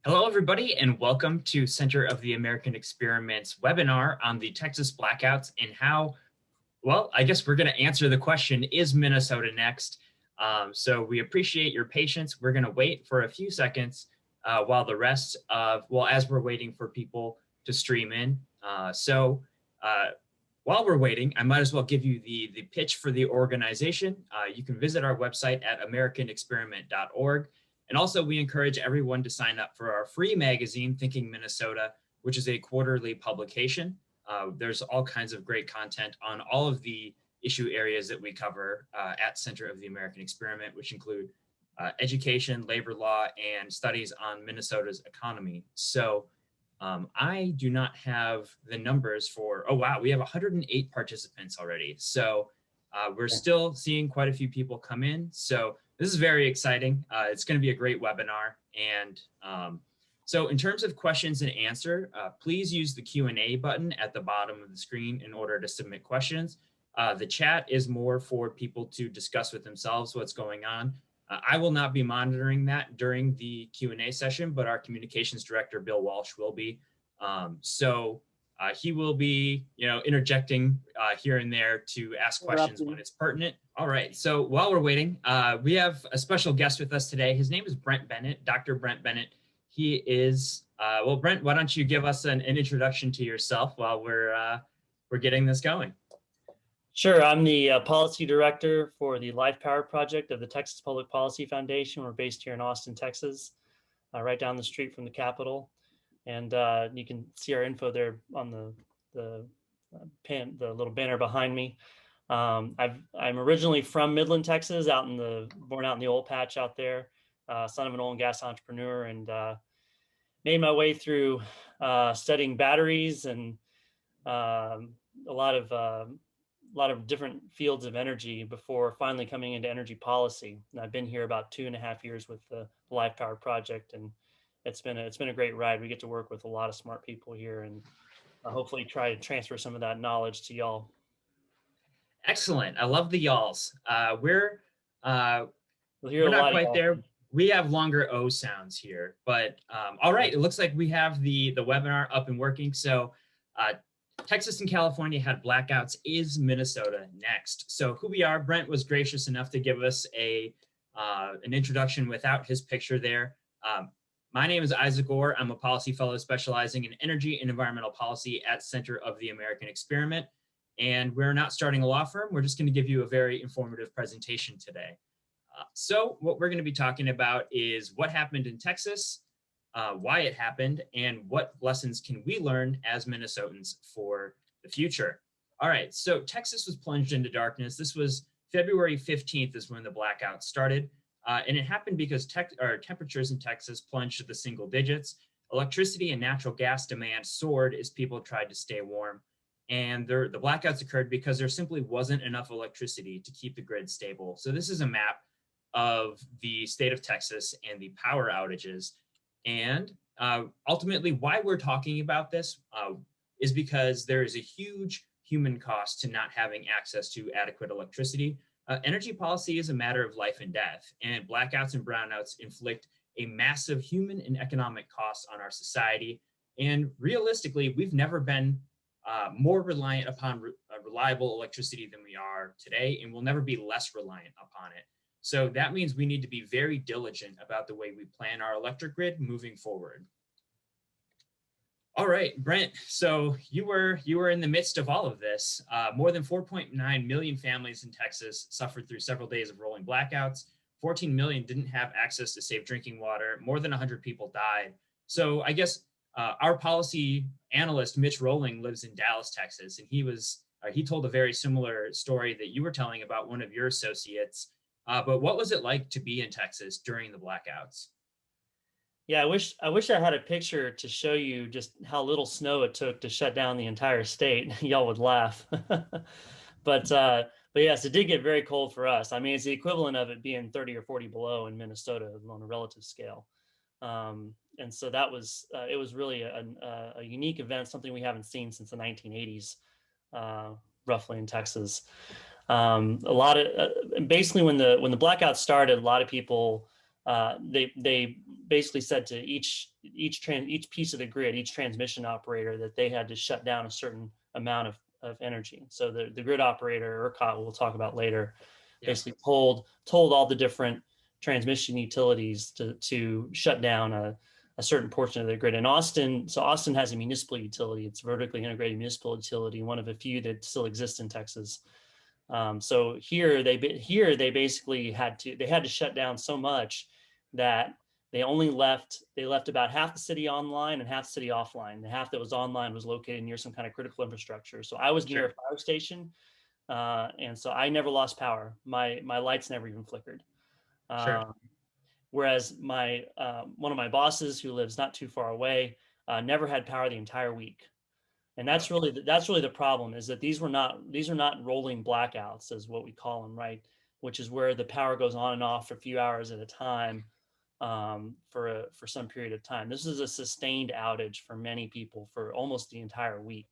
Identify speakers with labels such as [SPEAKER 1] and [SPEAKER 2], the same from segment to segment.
[SPEAKER 1] Hello, everybody, and welcome to Center of the American Experiment's webinar on the Texas blackouts and how, well, I guess we're going to answer the question, is Minnesota next? So we appreciate your patience. We're going to wait for a few seconds while the rest of, well, as we're waiting for people to stream in. While we're waiting, I might as well give you the pitch for the organization. You can visit our website at americanexperiment.org. And also, we encourage everyone to sign up for our free magazine, Thinking Minnesota, which is a quarterly publication. There's all kinds of great content on all of the issue areas that we cover at Center of the American Experiment, which include education, labor law, and studies on Minnesota's economy. So I do not have the numbers for, oh, wow, we have 108 participants already. So we're still seeing quite a few people come in. So this is very exciting. It's going to be a great webinar. And so in terms of questions and answer, please use the Q&A button at the bottom of the screen in order to submit questions. The chat is more for people to discuss with themselves what's going on. I will not be monitoring that during the Q&A session, but our communications director, Bill Walsh, will be. He will be, interjecting here and there to ask questions when it's pertinent. All right. So while we're waiting, we have a special guest with us today. His name is Brent Bennett, Dr. Brent Bennett. He is, well, Brent, why don't you give us an introduction to yourself while we're getting this going?
[SPEAKER 2] Sure. I'm the policy director for the Life Power Project of the Texas Public Policy Foundation. We're based here in Austin, Texas, right down the street from the Capitol. And you can see our info there on the little banner behind me. I'm originally from Midland, Texas, born out in the oil patch out there, son of an oil and gas entrepreneur, and made my way through studying batteries and a lot of different fields of energy before finally coming into energy policy. And I've been here about 2.5 years with the Life Power Project, and it's been a great ride. We get to work with a lot of smart people here, and hopefully try to transfer some of that knowledge to y'all.
[SPEAKER 1] Excellent. I love the y'alls. We're not quite there. We have longer O sounds here, but all right. It looks like we have the webinar up and working. So Texas and California had blackouts. Is Minnesota next? So who we are, Brent was gracious enough to give us an introduction without his picture there. My name is Isaac Orr. I'm a policy fellow specializing in energy and environmental policy at Center of the American Experiment. And we're not starting a law firm. We're just going to give you a very informative presentation today. So what we're going to be talking about is what happened in Texas, why it happened, and what lessons can we learn as Minnesotans for the future. All right, so Texas was plunged into darkness. This was February 15th is when the blackout started. And it happened because temperatures in Texas plunged to the single digits. Electricity and natural gas demand soared as people tried to stay warm. And the blackouts occurred because there simply wasn't enough electricity to keep the grid stable. So this is a map of the state of Texas and the power outages. And ultimately, why we're talking about this is because there is a huge human cost to not having access to adequate electricity. Energy policy is a matter of life and death, and blackouts and brownouts inflict a massive human and economic cost on our society. And realistically, we've never been more reliant upon reliable electricity than we are today, and we'll never be less reliant upon it. So that means we need to be very diligent about the way we plan our electric grid moving forward. All right, Brent, so you were in the midst of all of this. More than 4.9 million families in Texas suffered through several days of rolling blackouts. 14 million didn't have access to safe drinking water. More than 100 people died. So I guess our policy analyst, Mitch Rolling, lives in Dallas, Texas, and he told a very similar story that you were telling about one of your associates. But what was it like to be in Texas during the blackouts?
[SPEAKER 2] Yeah, I wish I had a picture to show you just how little snow it took to shut down the entire state. Y'all would laugh. But yes, it did get very cold for us. I mean, it's the equivalent of it being 30 or 40 below in Minnesota on a relative scale. And so that was it was really a unique event, something we haven't seen since the 1980s, roughly in Texas. Basically when the blackout started, a lot of people they basically said to each each piece of the grid, each transmission operator, that they had to shut down a certain amount of energy. So the grid operator, ERCOT, we'll talk about later, basically told all the different transmission utilities to shut down a certain portion of the grid. And Austin has a municipal utility. It's a vertically integrated municipal utility, one of a few that still exists in Texas. So here they basically had to shut down so much that they left about half the city online and half the city offline. The half that was online was located near some kind of critical infrastructure. So I was near a fire station, and so I never lost power. My lights never even flickered. Whereas one of my bosses, who lives not too far away, never had power the entire week. And that's really the problem, is that these are not rolling blackouts, is what we call them, right? Which is where the power goes on and off for a few hours at a time, for some period of time. This is a sustained outage for many people for almost the entire week,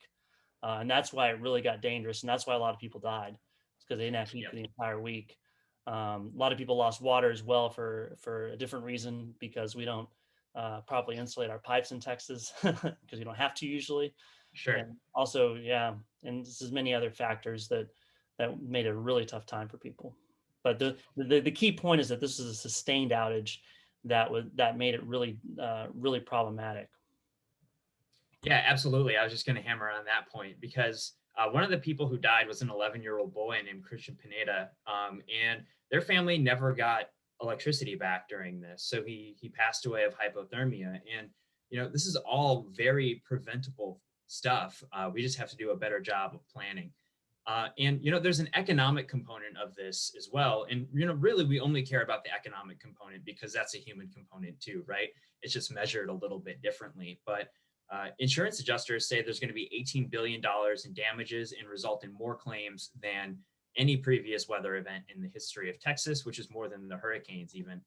[SPEAKER 2] and that's why it really got dangerous, and that's why a lot of people died, because they didn't have heat for the entire week. A lot of people lost water as well for a different reason, because we don't properly insulate our pipes in Texas, because we don't have to usually. And also, and this is many other factors that made it a really tough time for people. But the key point is that this is a sustained outage that made it really really problematic.
[SPEAKER 1] Yeah, absolutely. I was just going to hammer on that point, because one of the people who died was an 11-year-old boy named Christian Pineda, and their family never got electricity back during this. So he passed away of hypothermia. And this is all very preventable stuff. We just have to do a better job of planning. And there's an economic component of this as well. And really, we only care about the economic component because that's a human component too, right? It's just measured a little bit differently. But insurance adjusters say there's going to be $18 billion in damages and result in more claims than any previous weather event in the history of Texas, which is more than the hurricanes even.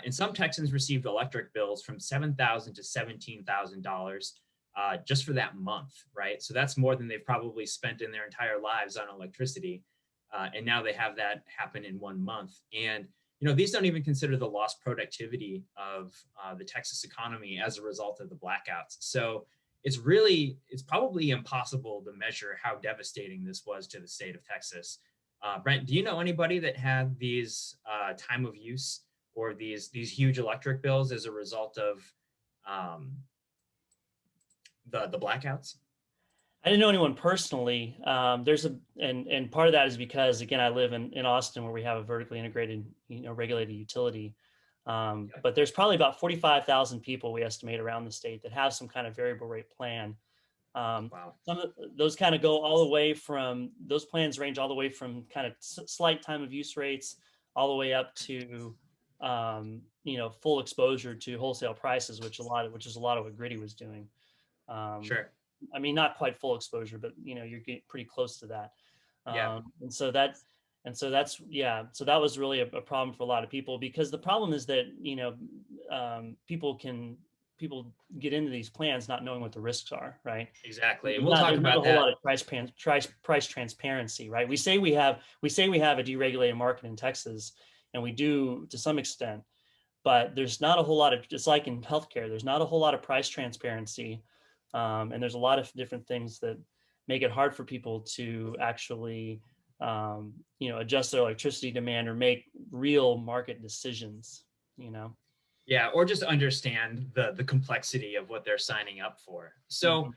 [SPEAKER 1] And some Texans received electric bills from $7,000 to $17,000 just for that month, right? So that's more than they've probably spent in their entire lives on electricity. And now they have that happen in 1 month. And these don't even consider the lost productivity of the Texas economy as a result of the blackouts. So it's probably impossible to measure how devastating this was to the state of Texas. Brent, do you know anybody that had these time of use or these huge electric bills as a result of the blackouts?
[SPEAKER 2] I didn't know anyone personally. And part of that is because, again, I live in Austin, where we have a vertically integrated, regulated utility. But there's probably about 45,000 people, we estimate, around the state that have some kind of variable rate plan.
[SPEAKER 1] Wow.
[SPEAKER 2] Some of those kind of go all the way from, those plans range all the way from kind of slight time of use rates all the way up to full exposure to wholesale prices, which is a lot of what Gritty was doing.
[SPEAKER 1] Sure.
[SPEAKER 2] I mean, not quite full exposure, but you're getting pretty close to that. So that was really a problem for a lot of people, because the problem is that people get into these plans not knowing what the risks are, right?
[SPEAKER 1] Exactly. And we'll talk about that.
[SPEAKER 2] A whole lot of price transparency, right? We say we have a deregulated market in Texas, and we do to some extent, but there's not a whole lot of, just like in healthcare, there's not a whole lot of price transparency. And there's a lot of different things that make it hard for people to actually, adjust their electricity demand or make real market decisions,
[SPEAKER 1] Yeah, or just understand the complexity of what they're signing up for. So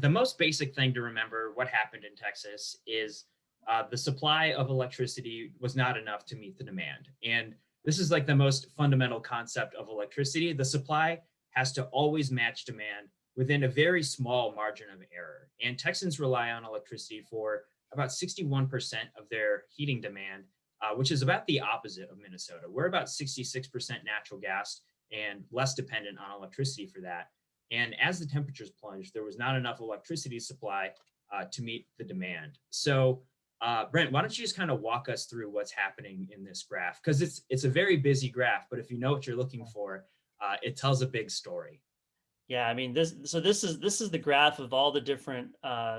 [SPEAKER 1] the most basic thing to remember what happened in Texas is the supply of electricity was not enough to meet the demand. And this is like the most fundamental concept of electricity. The supply has to always match demand within a very small margin of error. And Texans rely on electricity for about 61% of their heating demand, which is about the opposite of Minnesota. We're about 66% natural gas and less dependent on electricity for that. And as the temperatures plunged, there was not enough electricity supply to meet the demand. So Brent, why don't you just kind of walk us through what's happening in this graph? Because it's a very busy graph, but if you know what you're looking for, it tells a big story.
[SPEAKER 2] Yeah, I mean, this is the graph of all the different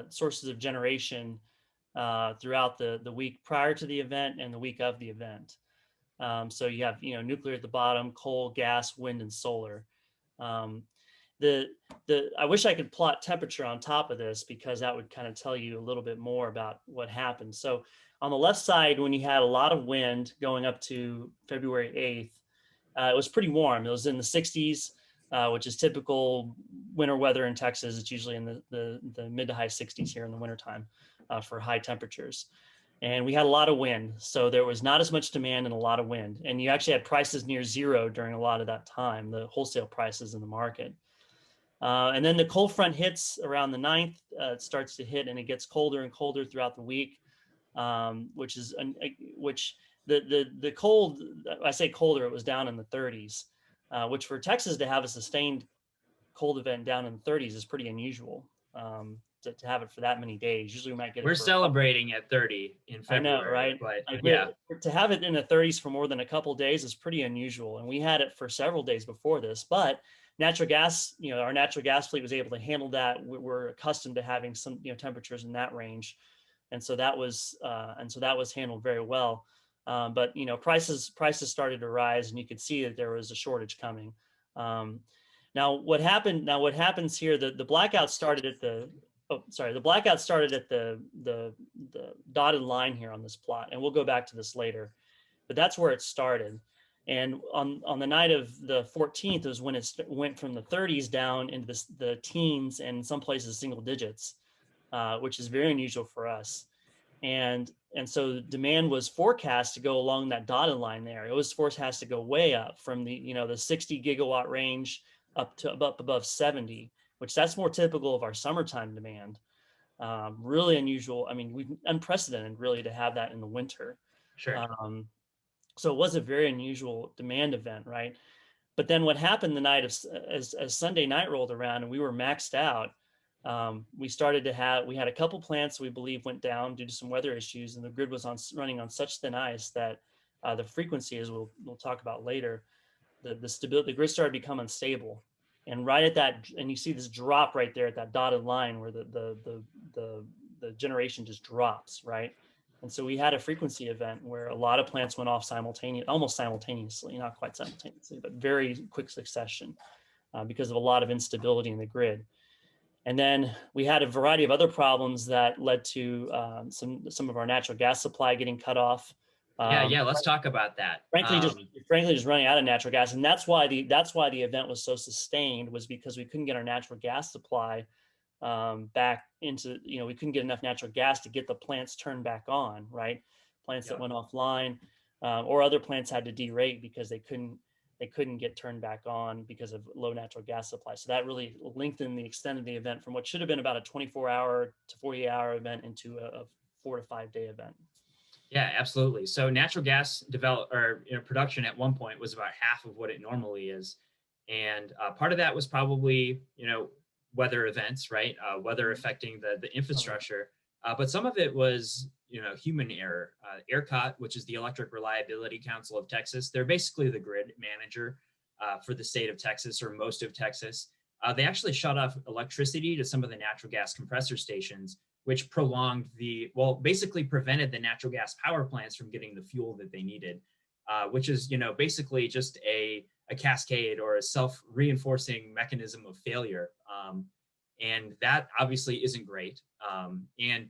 [SPEAKER 2] sources of generation throughout the week prior to the event and the week of the event. So you have nuclear at the bottom, coal, gas, wind, and solar. I wish I could plot temperature on top of this, because that would kind of tell you a little bit more about what happened. So on the left side, when you had a lot of wind going up to February 8th, it was pretty warm. It was in the 60s, which is typical winter weather in Texas. It's usually in the mid to high 60s here in the wintertime for high temperatures. And we had a lot of wind. So there was not as much demand and a lot of wind. And you actually had prices near zero during a lot of that time, the wholesale prices in the market. And then the cold front hits around the 9th. It starts to hit, and it gets colder and colder throughout the week, which the cold, I say colder, it was down in the 30s, which for Texas to have a sustained cold event down in the 30s is pretty unusual. To have it for that many days. Usually we might get it.
[SPEAKER 1] We're celebrating at 30 in February.
[SPEAKER 2] I know, right?
[SPEAKER 1] But
[SPEAKER 2] yeah, to have it in the 30s for more than a couple of days is pretty unusual. And we had it for several days before this, but natural gas, our natural gas fleet was able to handle that. We're accustomed to having some, temperatures in that range. And so that was handled very well. But, prices started to rise, and you could see that there was a shortage coming. Now what happens here, the blackout started at the dotted line here on this plot, and we'll go back to this later, but that's where it started. And on the night of the 14th was when it went from the 30s down into the teens, and in some places single digits, which is very unusual for us. And so demand was forecast to go along that dotted line there. It was forecast to go way up from the 60 gigawatt range up above 70, which that's more typical of our summertime demand. Really unusual. I mean, we've unprecedented really to have that in the winter.
[SPEAKER 1] Sure.
[SPEAKER 2] So it was a very unusual demand event, right? But then what happened the night as Sunday night rolled around and we were maxed out, we had a couple plants we believe went down due to some weather issues, and the grid was running on such thin ice that the frequency, as we'll talk about later, the grid started to become unstable. And right at that, and you see this drop right there at that dotted line where the generation just drops, right? And so we had a frequency event where a lot of plants went off almost simultaneously, not quite simultaneously, but very quick succession because of a lot of instability in the grid. And then we had a variety of other problems that led to some of our natural gas supply getting cut off.
[SPEAKER 1] Yeah, let's talk about that.
[SPEAKER 2] Frankly, just running out of natural gas, and that's why the event was so sustained, was because we couldn't get our natural gas supply back into, we couldn't get enough natural gas to get the plants turned back on, right? Plants that went offline, or other plants had to derate because they couldn't get turned back on because of low natural gas supply. So that really lengthened the extent of the event from what should have been about a 24-hour to 48-hour event into a 4 to 5 day event.
[SPEAKER 1] Yeah, absolutely. So natural gas production at one point was about half of what it normally is. And part of that was probably, weather events, right? Weather affecting the infrastructure. But some of it was, human error. ERCOT, which is the Electric Reliability Council of Texas, they're basically the grid manager for the state of Texas, or most of Texas. They actually shut off electricity to some of the natural gas compressor stations, which basically prevented the natural gas power plants from getting the fuel that they needed, which is, basically just a cascade or a self-reinforcing mechanism of failure. And that obviously isn't great. And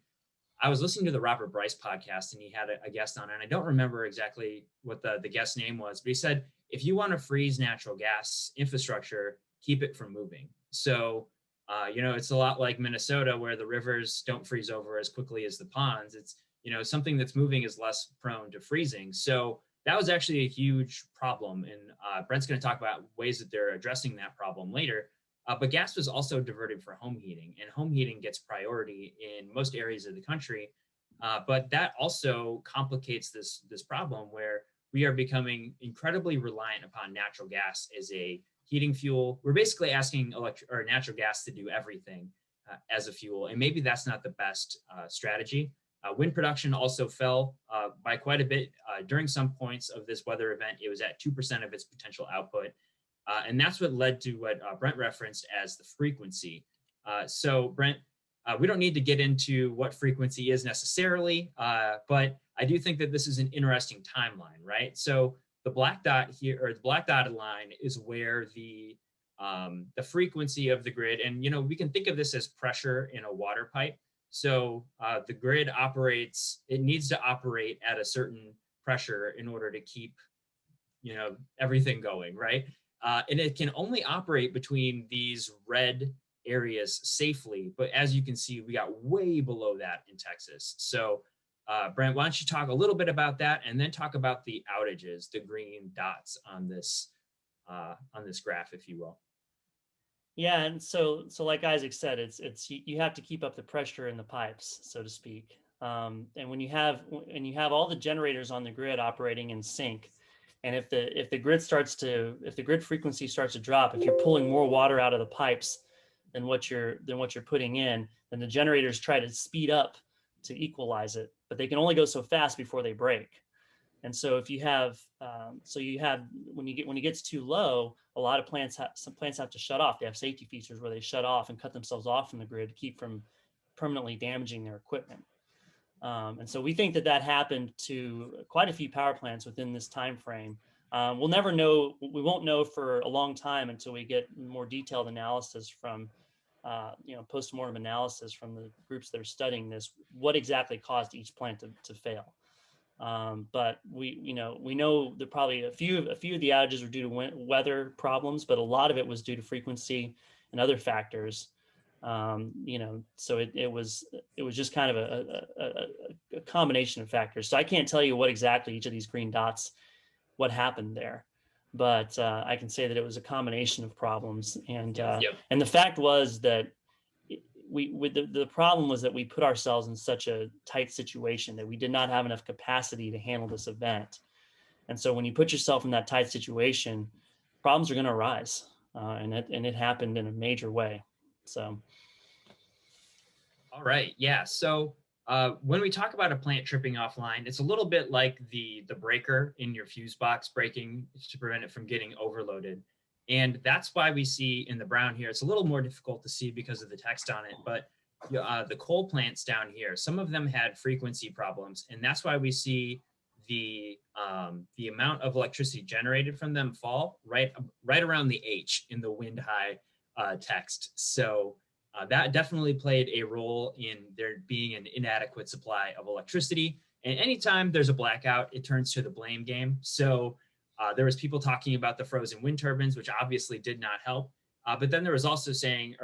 [SPEAKER 1] I was listening to the Robert Bryce podcast, and he had a guest on, and I don't remember exactly what the guest name was, but he said, if you want to freeze natural gas infrastructure, keep it from moving. So, it's a lot like Minnesota, where the rivers don't freeze over as quickly as the ponds. It's, something that's moving is less prone to freezing. So that was actually a huge problem. And Brent's going to talk about ways that they're addressing that problem later. But gas was also diverted for home heating, and home heating gets priority in most areas of the country. But that also complicates this problem where we are becoming incredibly reliant upon natural gas as a heating fuel. We're basically asking natural gas to do everything as a fuel, and maybe that's not the best strategy. Wind production also fell by quite a bit during some points of this weather event. It was at 2% of its potential output. And that's what led to what Brent referenced as the frequency. So Brent, we don't need to get into what frequency is necessarily, but I do think that this is an interesting timeline, right? So the black dot here, or the black dotted line, is where the the frequency of the grid. And, we can think of this as pressure in a water pipe. So the grid it needs to operate at a certain pressure in order to keep, everything going, right? And it can only operate between these red areas safely. But as you can see, we got way below that in Texas. So Brent, why don't you talk a little bit about that and then talk about the outages, the green dots on this graph, if you will.
[SPEAKER 2] Yeah, and so like Isaac said, it's you have to keep up the pressure in the pipes, so to speak. And when you have all the generators on the grid operating in sync, and if the grid frequency starts to drop, if you're pulling more water out of the pipes than what you're putting in, then the generators try to speed up to equalize it, but they can only go so fast before they break. And so if you have, when it gets too low, a lot of some plants have to shut off. They have safety features where they shut off and cut themselves off from the grid to keep from permanently damaging their equipment. And so we think that happened to quite a few power plants within this time frame. We'll never know. We won't know for a long time until we get more detailed analysis from, post-mortem analysis from the groups that are studying this, what exactly caused each plant to fail. But we know that probably a few of the outages were due to weather problems, but a lot of it was due to frequency and other factors. So it was just kind of a combination of factors. So I can't tell you what exactly each of these green dots, what happened there, but I can say that it was a combination of problems. And and the fact was that the problem was that we put ourselves in such a tight situation that we did not have enough capacity to handle this event. And so when you put yourself in that tight situation, problems are going to arise, and it happened in a major way. So.
[SPEAKER 1] All right. Yeah. So when we talk about a plant tripping offline, it's a little bit like the breaker in your fuse box breaking to prevent it from getting overloaded. And that's why we see in the brown here, it's a little more difficult to see because of the text on it, but the coal plants down here, some of them had frequency problems. And that's why we see the amount of electricity generated from them fall right around the H in the wind high text. So that definitely played a role in there being an inadequate supply of electricity. And anytime there's a blackout, it turns to the blame game. So there was people talking about the frozen wind turbines, which obviously did not help. But then there was also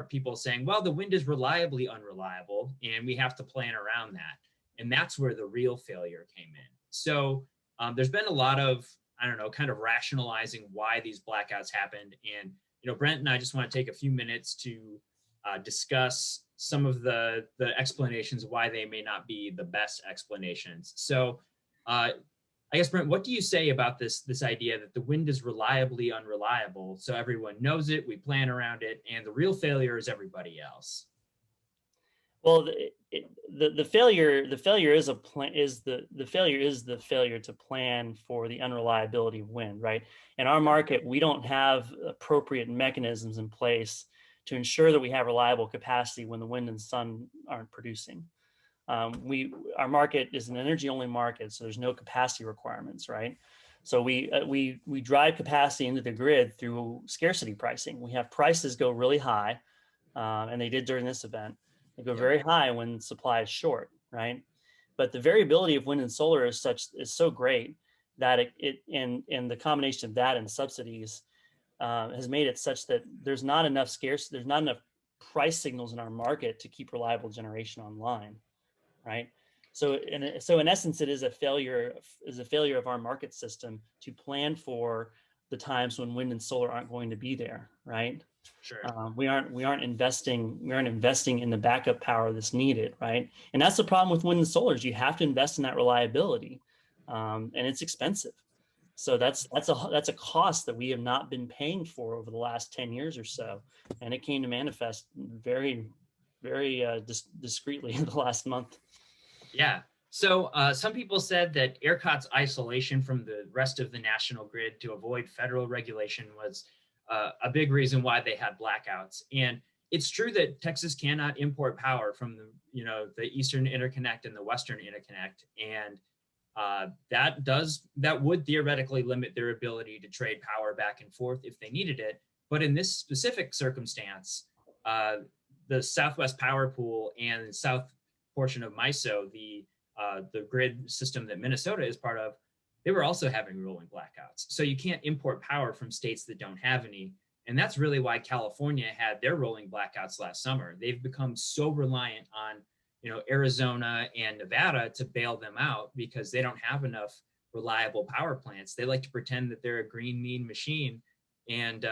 [SPEAKER 1] people saying, well, the wind is reliably unreliable, and we have to plan around that. And that's where the real failure came in. So there's been a lot of, kind of rationalizing why these blackouts happened. And, Brent and I just want to take a few minutes to discuss some of the explanations why they may not be the best explanations. So I guess, Brent, what do you say about this idea that the wind is reliably unreliable? So everyone knows it, we plan around it, and the real failure is everybody else.
[SPEAKER 2] Well, the failure is the failure to plan for the unreliability of wind, right? In our market, we don't have appropriate mechanisms in place to ensure that we have reliable capacity when the wind and sun aren't producing. Our market is an energy-only market, so there's no capacity requirements, right? So we drive capacity into the grid through scarcity pricing. We have prices go really high, and they did during this event. They go very high when supply is short, right? But the variability of wind and solar is so great that and the combination of that and subsidies has made it such that there's not enough price signals in our market to keep reliable generation online, right? So in essence, it is a failure of our market system to plan for the times when wind and solar aren't going to be there, right?
[SPEAKER 1] Sure.
[SPEAKER 2] We aren't investing in the backup power that's needed, right? And that's the problem with wind and solar is you have to invest in that reliability, and it's expensive. So that's a cost that we have not been paying for over the last 10 years or so, and it came to manifest very, very discreetly in the last month.
[SPEAKER 1] Yeah. So some people said that ERCOT's isolation from the rest of the national grid to avoid federal regulation was a big reason why they had blackouts. And it's true that Texas cannot import power from the Eastern Interconnect and the Western Interconnect, and that would theoretically limit their ability to trade power back and forth if they needed it. But in this specific circumstance, the Southwest Power Pool and south portion of MISO, the grid system that Minnesota is part of, they were also having rolling blackouts. So you can't import power from states that don't have any. And that's really why California had their rolling blackouts last summer. They've become so reliant on, Arizona and Nevada to bail them out because they don't have enough reliable power plants. They like to pretend that they're a green mean machine, and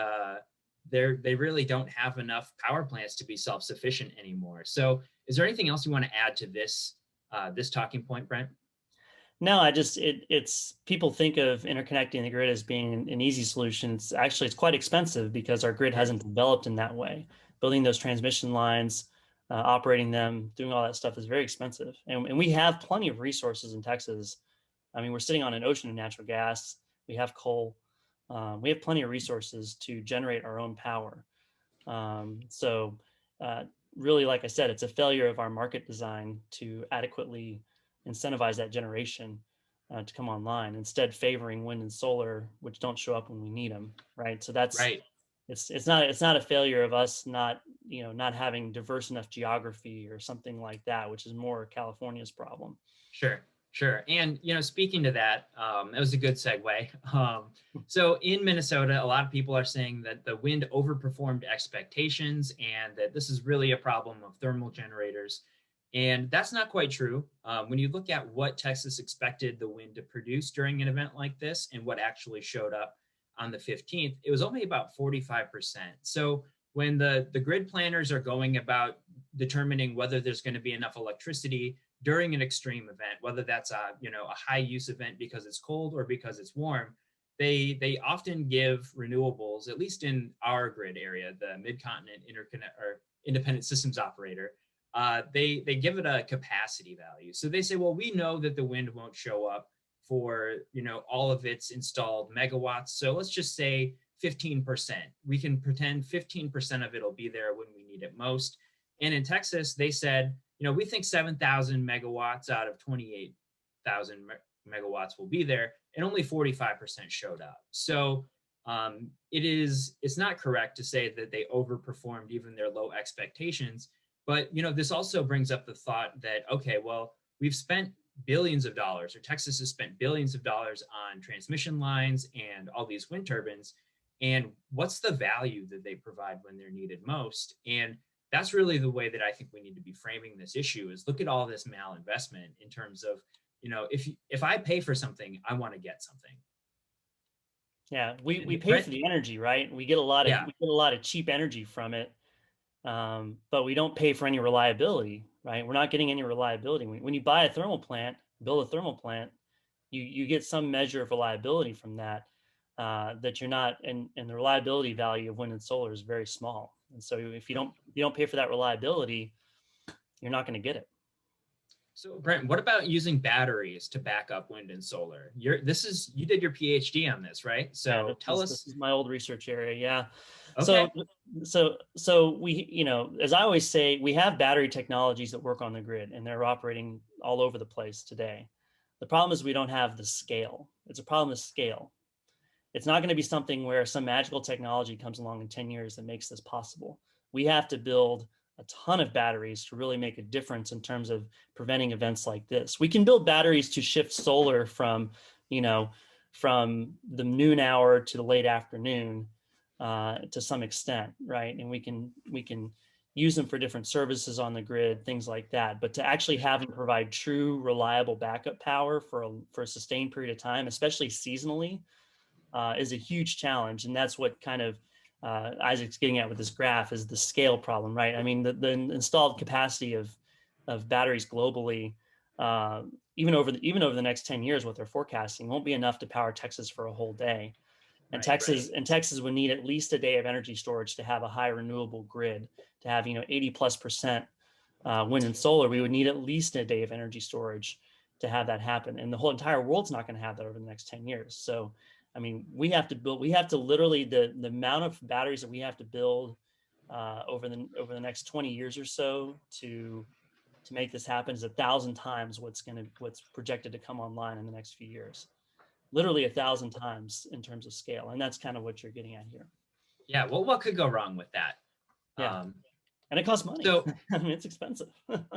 [SPEAKER 1] they really don't have enough power plants to be self-sufficient anymore. So is there anything else you want to add to this this talking point, Brent?
[SPEAKER 2] No, it's people think of interconnecting the grid as being an easy solution. It's quite expensive because our grid hasn't developed in that way. Building those transmission lines, operating them, doing all that stuff is very expensive. And we have plenty of resources in Texas. I mean, we're sitting on an ocean of natural gas. We have coal. We have plenty of resources to generate our own power. So really, like I said, it's a failure of our market design to adequately incentivize that generation to come online, instead favoring wind and solar, which don't show up when we need them, right? So that's
[SPEAKER 1] right.
[SPEAKER 2] It's not a failure of us not having diverse enough geography or something like that, which is more California's problem.
[SPEAKER 1] Sure. And, speaking to that, that was a good segue. So in Minnesota, a lot of people are saying that the wind overperformed expectations and that this is really a problem of thermal generators. And that's not quite true. When you look at what Texas expected the wind to produce during an event like this and what actually showed up on the 15th, it was only about 45%. So when the grid planners are going about determining whether there's going to be enough electricity during an extreme event, whether that's a high use event because it's cold or because it's warm, they often give renewables, at least in our grid area, the Mid-Continent Independent Systems Operator, they give it a capacity value. So they say, well, we know that the wind won't show up for all of its installed megawatts. So let's just say 15%. We can pretend 15% of it will be there when we need it most. And in Texas, they said, we think 7,000 megawatts out of 28,000 megawatts will be there, and only 45% showed up. So it's not correct to say that they overperformed even their low expectations. But this also brings up the thought that, okay, well, we've spent billions of dollars, or Texas has spent billions of dollars on transmission lines and all these wind turbines. And what's the value that they provide when they're needed most? And that's really the way that I think we need to be framing this issue, is look at all this malinvestment in terms of, if I pay for something, I want to get something.
[SPEAKER 2] Yeah, we pay for the energy, right? We get a lot of cheap energy from it, but we don't pay for any reliability, right? We're not getting any reliability. When you buy a thermal plant, build a thermal plant, you get some measure of reliability from that. That you're not, and the reliability value of wind and solar is very small. And so if you don't pay for that reliability, you're not going to get it.
[SPEAKER 1] So Brent, what about using batteries to back up wind and solar? You did your PhD on this, right? So tell us.
[SPEAKER 2] This is my old research area. Yeah.
[SPEAKER 1] Okay.
[SPEAKER 2] So we, as I always say, we have battery technologies that work on the grid, and they're operating all over the place today. The problem is we don't have the scale. It's a problem of scale. It's not going to be something where some magical technology comes along in 10 years that makes this possible. We have to build a ton of batteries to really make a difference in terms of preventing events like this. We can build batteries to shift solar from the noon hour to the late afternoon to some extent, right? And we can use them for different services on the grid, things like that. But to actually have them provide true, reliable backup power for a sustained period of time, especially seasonally, is a huge challenge. And that's what kind of Isaac's getting at with this graph, is the scale problem, right? I mean, the installed capacity of batteries globally, even over the next 10 years, what they're forecasting won't be enough to power Texas for a whole day. And Texas would need at least a day of energy storage to have a high renewable grid, to have 80+% wind and solar. We would need at least a day of energy storage to have that happen. And the whole entire world's not going to have that over the next 10 years. So I mean, we have to literally, the amount of batteries that we have to build over the next 20 years or so to make this happen is 1,000 times what's projected to come online in the next few years. Literally 1,000 times in terms of scale. And that's kind of what you're getting at here.
[SPEAKER 1] Yeah, well, what could go wrong with that?
[SPEAKER 2] Yeah. And it costs money.
[SPEAKER 1] So
[SPEAKER 2] I mean, it's expensive.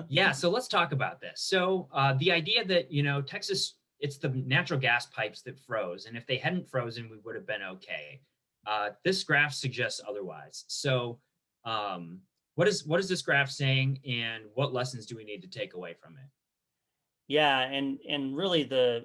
[SPEAKER 1] yeah, so let's talk about this. So the idea that, Texas, it's the natural gas pipes that froze, and if they hadn't frozen, we would have been okay. This graph suggests otherwise. So what is this graph saying, and what lessons do we need to take away from it?
[SPEAKER 2] Yeah, and really the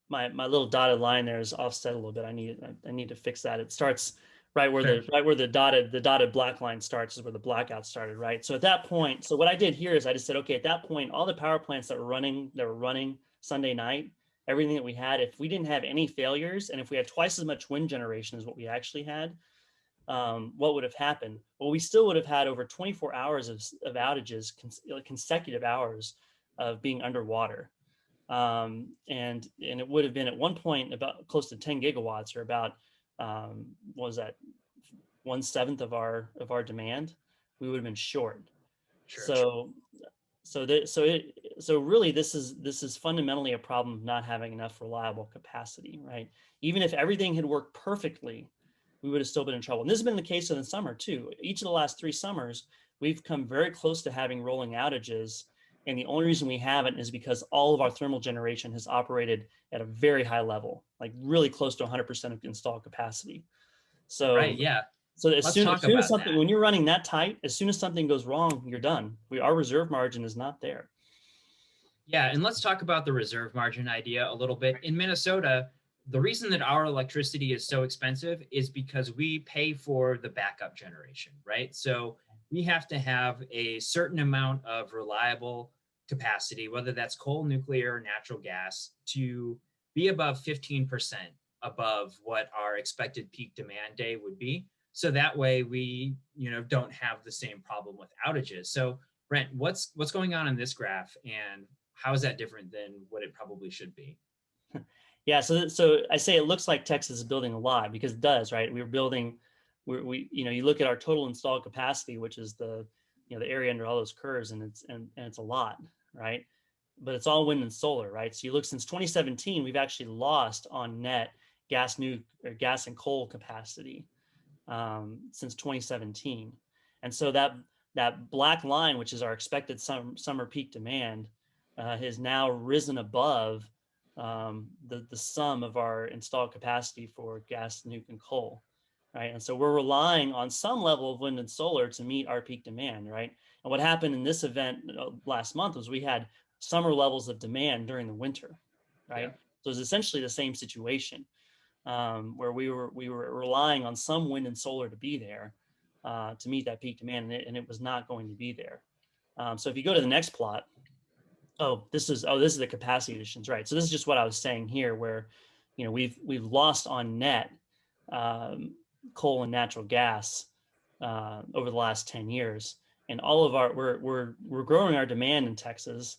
[SPEAKER 2] my little dotted line there is offset a little bit. I need to fix that. It starts right where the dotted black line starts is where the blackout started, right? So at that point, so what I did here is I just said, okay, at that point, all the power plants that were running Sunday night, everything that we had, if we didn't have any failures, and if we had twice as much wind generation as what we actually had, what would have happened? Well, we still would have had over 24 hours of outages, consecutive hours of being underwater. And it would have been at one point about close to 10 gigawatts, or about what was that, 1/7 of our demand. We would have been short.
[SPEAKER 1] Sure.
[SPEAKER 2] So really this is fundamentally a problem of not having enough reliable capacity, right? Even if everything had worked perfectly, we would have still been in trouble. And this has been the case in the summer too. Each of the last 3 summers, we've come very close to having rolling outages. And the only reason we haven't is because all of our thermal generation has operated at a very high level, like really close to 100% of installed capacity. So,
[SPEAKER 1] right, yeah.
[SPEAKER 2] So
[SPEAKER 1] as soon as
[SPEAKER 2] something, when you're running that tight, as soon as something goes wrong, you're done. Our reserve margin is not there.
[SPEAKER 1] Yeah, and let's talk about the reserve margin idea a little bit. In Minnesota, the reason that our electricity is so expensive is because we pay for the backup generation, right? So we have to have a certain amount of reliable capacity, whether that's coal, nuclear, or natural gas, to be above 15% above what our expected peak demand day would be. So that way we, don't have the same problem with outages. So Brent, what's going on in this graph, and how is that different than what it probably should be?
[SPEAKER 2] Yeah, so I say it looks like Texas is building a lot, because it does, right? We're building, you look at our total installed capacity, which is the area under all those curves, and it's a lot, right? But it's all wind and solar, right? So you look, since 2017, we've actually lost on net gas and coal capacity since 2017, and so that black line, which is our expected summer peak demand, has now risen above the sum of our installed capacity for gas, nuke, and coal, right? And so we're relying on some level of wind and solar to meet our peak demand, right? And what happened in this event last month was we had summer levels of demand during the winter, right?
[SPEAKER 1] Yeah.
[SPEAKER 2] So it's essentially the same situation, where we were relying on some wind and solar to be there to meet that peak demand, and it was not going to be there. So if you go to the next plot, this is the capacity additions, right? So this is just what I was saying here, where we've lost on net coal and natural gas over the last 10 years, and all of our we're growing our demand in Texas.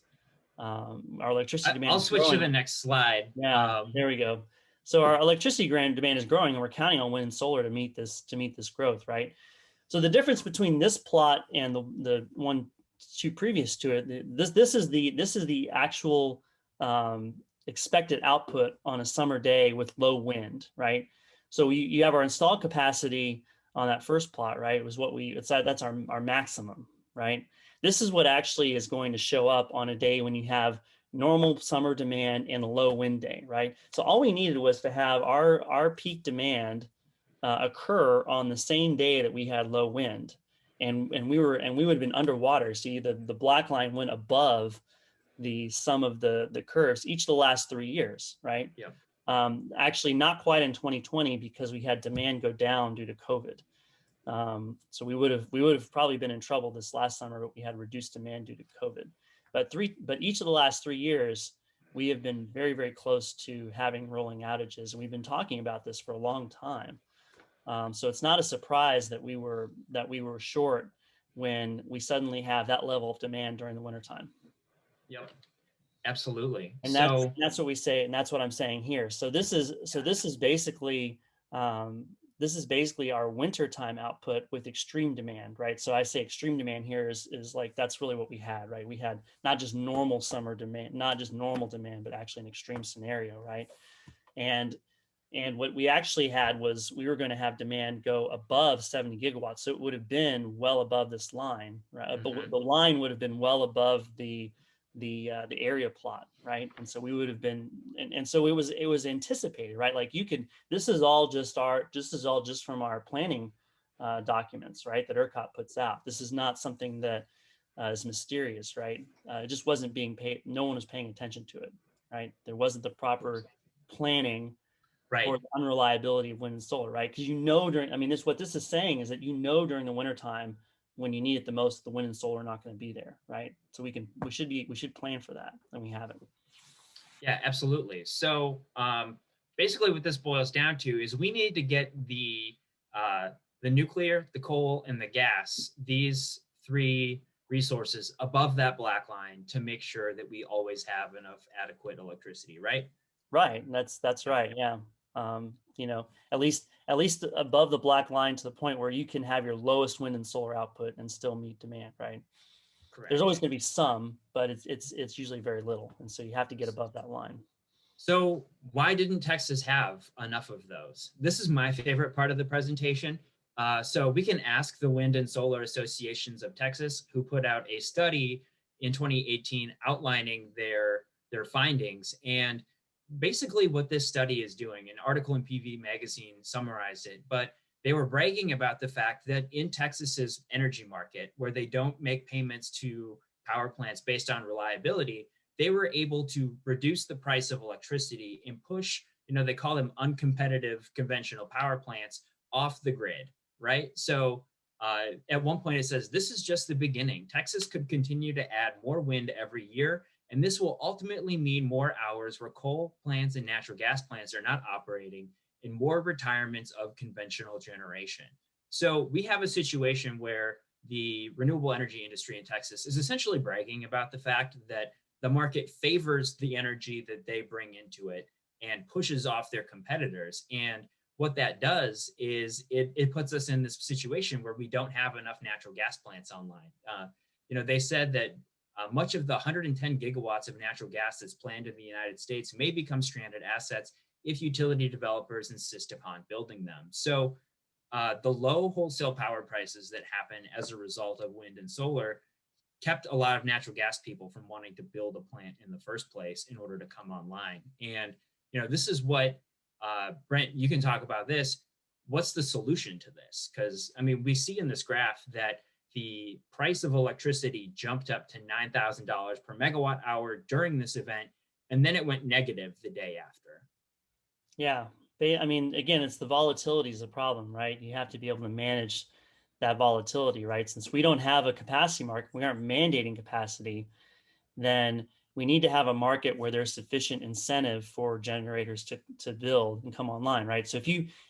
[SPEAKER 2] Our electricity demand.
[SPEAKER 1] I'll switch to the next slide.
[SPEAKER 2] Yeah, there we go. So our electricity demand is growing, and we're counting on wind and solar to meet this growth, right? So the difference between this plot and the two previous to it, this is the actual expected output on a summer day with low wind, right? So you have our installed capacity on that first plot, right? It was that's our maximum, right? This is what actually is going to show up on a day when you have normal summer demand and a low wind day, right? So all we needed was to have our peak demand occur on the same day that we had low wind, and we would have been underwater. See, the black line went above the sum of the curves each of the last 3 years, right?
[SPEAKER 1] Yeah.
[SPEAKER 2] Actually, not quite in 2020, because we had demand go down due to COVID. So we would have probably been in trouble this last summer, but we had reduced demand due to COVID. But each of the last 3 years, we have been very, very close to having rolling outages, and we've been talking about this for a long time. So it's not a surprise that we were short when we suddenly have that level of demand during the wintertime.
[SPEAKER 1] Yep, absolutely.
[SPEAKER 2] And that's what we say, and that's what I'm saying here. So this is basically our wintertime output with extreme demand, right? So I say extreme demand here is like, that's really what we had, right? We had not just normal summer demand, not just normal demand, but actually an extreme scenario, right? And And what we actually had was we were going to have demand go above 70 gigawatts. So it would have been well above this line, right? But the line would have been well above the area plot, right? And so we would have been, and so it was anticipated, right? Like this is all just from our planning documents, right? That ERCOT puts out. This is not something that is mysterious, right? It just wasn't being paid. No one was paying attention to it, right? There wasn't the proper planning for the unreliability of wind and solar, right? Because what this is saying is that during the wintertime when you need it the most, the wind and solar are not going to be there, right? So we should plan for that, and we haven't.
[SPEAKER 1] Yeah, absolutely. So basically what this boils down to is we need to get the nuclear, the coal, and the gas, these three resources above that black line to make sure that we always have enough adequate electricity, right?
[SPEAKER 2] Right. That's right. Yeah. At least above the black line to the point where you can have your lowest wind and solar output and still meet demand, right?
[SPEAKER 1] Correct.
[SPEAKER 2] There's always going to be some, but it's usually very little, and so you have to get above that line.
[SPEAKER 1] So why didn't Texas have enough of those? This is my favorite part of the presentation. So we can ask the Wind and Solar Associations of Texas, who put out a study in 2018 outlining their findings. And basically what this study is doing, an article in PV Magazine summarized it, but they were bragging about the fact that in Texas's energy market, where they don't make payments to power plants based on reliability, they were able to reduce the price of electricity and push, they call them uncompetitive conventional power plants off the grid, right? So at one point it says, this is just the beginning. Texas could continue to add more wind every year, and this will ultimately mean more hours where coal plants and natural gas plants are not operating, and more retirements of conventional generation. So we have a situation where the renewable energy industry in Texas is essentially bragging about the fact that the market favors the energy that they bring into it and pushes off their competitors. And what that does is it puts us in this situation where we don't have enough natural gas plants online. They said that much of the 110 gigawatts of natural gas that's planned in the United States may become stranded assets if utility developers insist upon building them. So the low wholesale power prices that happen as a result of wind and solar kept a lot of natural gas people from wanting to build a plant in the first place in order to come online. And, this is what, Brent, you can talk about this. What's the solution to this? Because, we see in this graph that the price of electricity jumped up to $9,000 per megawatt hour during this event, and then it went negative the day after.
[SPEAKER 2] Yeah. Again, it's the volatility is the problem, right? You have to be able to manage that volatility, right? Since we don't have a capacity market, we aren't mandating capacity, then we need to have a market where there's sufficient incentive for generators to build and come online, right? So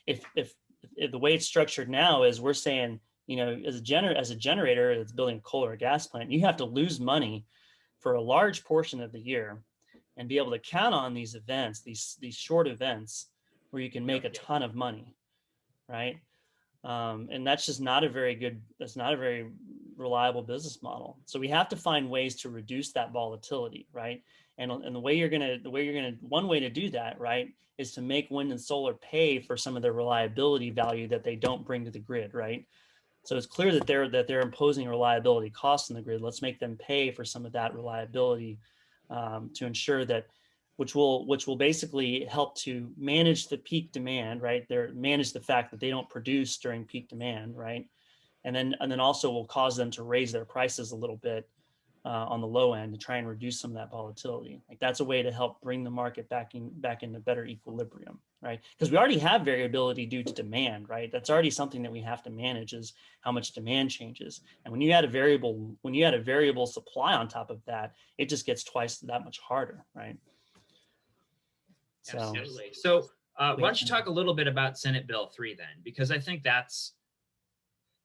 [SPEAKER 2] if the way it's structured now is we're saying, as a generator that's building a coal or a gas plant, you have to lose money for a large portion of the year and be able to count on these events, these short events where you can make a ton of money, right? And that's just not a very reliable business model. So we have to find ways to reduce that volatility, right? And one way to do that, right, is to make wind and solar pay for some of the reliability value that they don't bring to the grid, right? So it's clear that they're imposing reliability costs on the grid. Let's make them pay for some of that reliability to ensure that, which will basically help to manage the peak demand, right? Manage the fact that they don't produce during peak demand, right? And then also will cause them to raise their prices a little bit on the low end to try and reduce some of that volatility. Like that's a way to help bring the market back into better equilibrium, right? Because we already have variability due to demand, right? That's already something that we have to manage is how much demand changes. And when you add a variable supply on top of that, it just gets twice that much harder, right?
[SPEAKER 1] Absolutely. So why don't you talk a little bit about Senate Bill 3 then? Because I think that's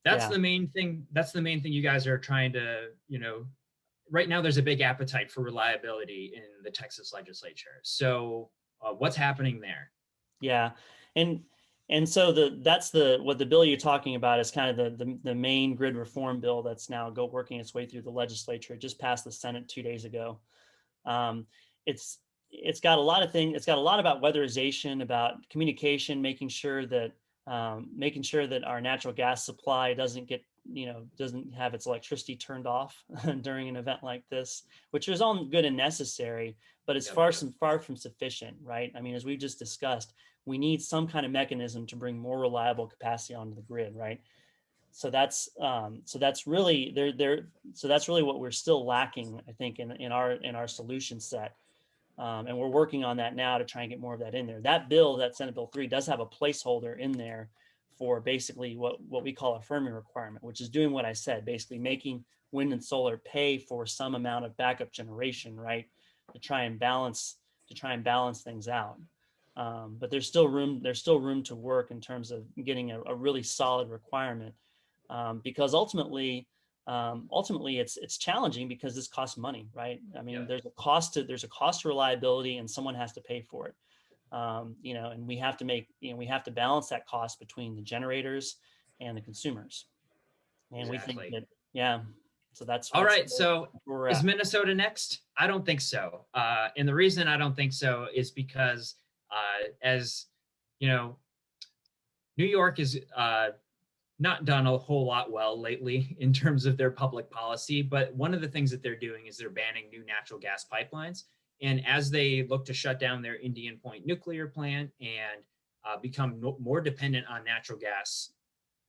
[SPEAKER 1] the main thing. That's the main thing you guys are trying to, right now there's a big appetite for reliability in the Texas legislature. So what's happening there?
[SPEAKER 2] Yeah. And so what the bill you're talking about is kind of the main grid reform bill that's now working its way through the legislature. It just passed the Senate 2 days ago. it's got a lot of things. It's got a lot about weatherization, about communication, making sure that our natural gas supply doesn't get, doesn't have its electricity turned off during an event like this, which is all good and necessary, but it's far from sufficient, right? I mean, as we just discussed, we need some kind of mechanism to bring more reliable capacity onto the grid, right? So that's really what we're still lacking, I think, in our solution set. And we're working on that now to try and get more of that in there. That bill, that Senate Bill 3, does have a placeholder in there for basically what we call a firming requirement, which is doing what I said, basically making wind and solar pay for some amount of backup generation, right, to try and balance things out. But there's still room to work in terms of getting a really solid requirement, because ultimately it's challenging because this costs money, right? I mean, there's a cost to reliability, and someone has to pay for it. And we have to balance that cost between the generators and the consumers. And we think that, so that's
[SPEAKER 1] all right. So is Minnesota next? I don't think so. And the reason I don't think so is because, as you know, New York is not done a whole lot well lately in terms of their public policy. But one of the things that they're doing is they're banning new natural gas pipelines. And as they look to shut down their Indian Point nuclear plant and become more dependent on natural gas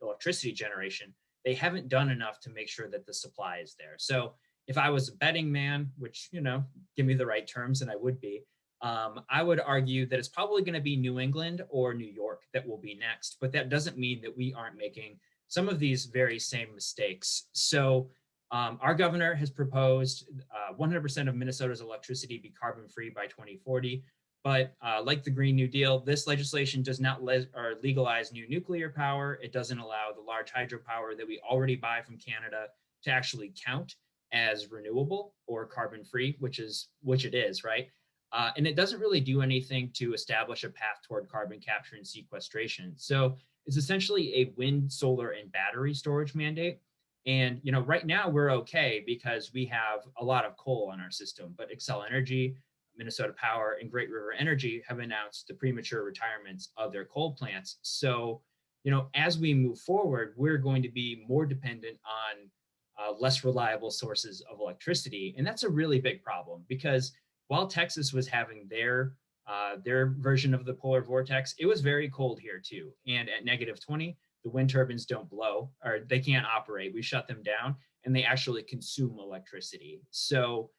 [SPEAKER 1] electricity generation, they haven't done enough to make sure that the supply is there. So if I was a betting man, which, give me the right terms and I would be, I would argue that it's probably going to be New England or New York that will be next, but that doesn't mean that we aren't making some of these very same mistakes. So our governor has proposed 100% of Minnesota's electricity be carbon-free by 2040. But like the Green New Deal, this legislation does not legalize new nuclear power. It doesn't allow the large hydropower that we already buy from Canada to actually count as renewable or carbon-free, which it is, right? And it doesn't really do anything to establish a path toward carbon capture and sequestration. So it's essentially a wind, solar, and battery storage mandate. And right now we're okay because we have a lot of coal on our system, but Xcel Energy, Minnesota Power, and Great River Energy have announced the premature retirements of their coal plants. So, as we move forward, we're going to be more dependent on less reliable sources of electricity. And that's a really big problem because while Texas was having their version of the polar vortex, it was very cold here too. And at -20, the wind turbines don't blow, or they can't operate. We shut them down and they actually consume electricity. So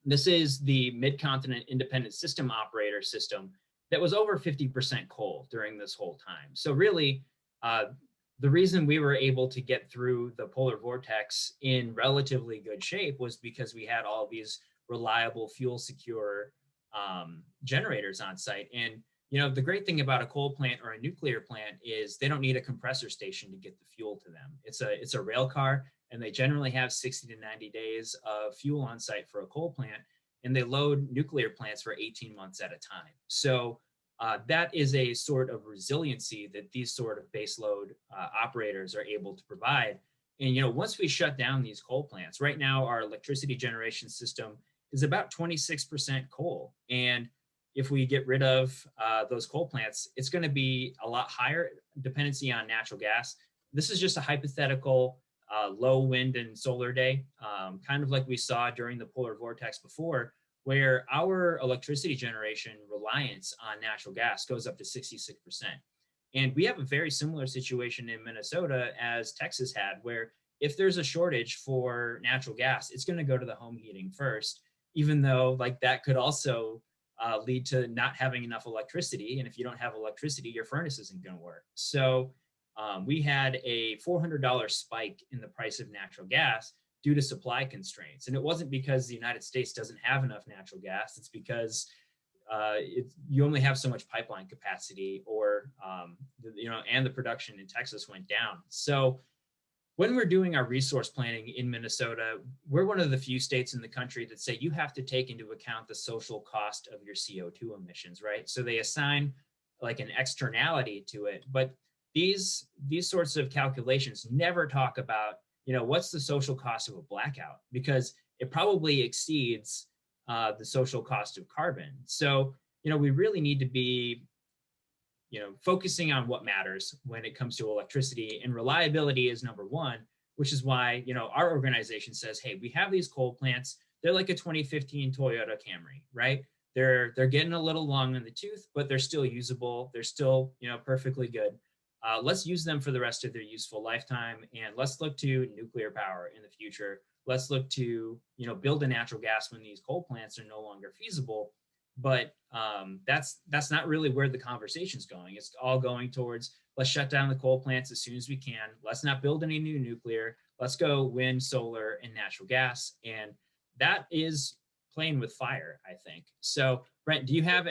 [SPEAKER 1] this is the Mid-Continent Independent System Operator system that was over 50% coal during this whole time. So really, the reason we were able to get through the polar vortex in relatively good shape was because we had all these reliable, fuel secure generators on site. And the great thing about a coal plant or a nuclear plant is they don't need a compressor station to get the fuel to them. It's a rail car, and they generally have 60 to 90 days of fuel on site for a coal plant, and they load nuclear plants for 18 months at a time. So that is a sort of resiliency that these sort of baseload operators are able to provide. And once we shut down these coal plants, right now our electricity generation system is about 26% coal. And if we get rid of those coal plants, it's going to be a lot higher dependency on natural gas. This is just a hypothetical low wind and solar day, kind of like we saw during the polar vortex before, where our electricity generation reliance on natural gas goes up to 66%. And we have a very similar situation in Minnesota as Texas had, where if there's a shortage for natural gas, it's going to go to the home heating first, even though that could also lead to not having enough electricity. And if you don't have electricity, your furnace isn't going to work. So we had a $400 spike in the price of natural gas due to supply constraints. And it wasn't because the United States doesn't have enough natural gas. It's because you only have so much pipeline capacity, or, and the production in Texas went down. So when we're doing our resource planning in Minnesota, we're one of the few states in the country that say you have to take into account the social cost of your CO2 emissions, right? So they assign an externality to it, but these sorts of calculations never talk about, what's the social cost of a blackout, because it probably exceeds the social cost of carbon. So, we really need to be, focusing on what matters when it comes to electricity, and reliability is number one, which is why, our organization says, hey, we have these coal plants. They're like a 2015 Toyota Camry, right? They're getting a little long in the tooth, but they're still usable. They're still, perfectly good. Let's use them for the rest of their useful lifetime, and let's look to nuclear power in the future. Let's look to, build a natural gas when these coal plants are no longer feasible. But that's not really where the conversation's going. It's all going towards, let's shut down the coal plants as soon as we can. Let's not build any new nuclear. Let's go wind, solar, and natural gas. And that is playing with fire, I think. So, Brent, do you have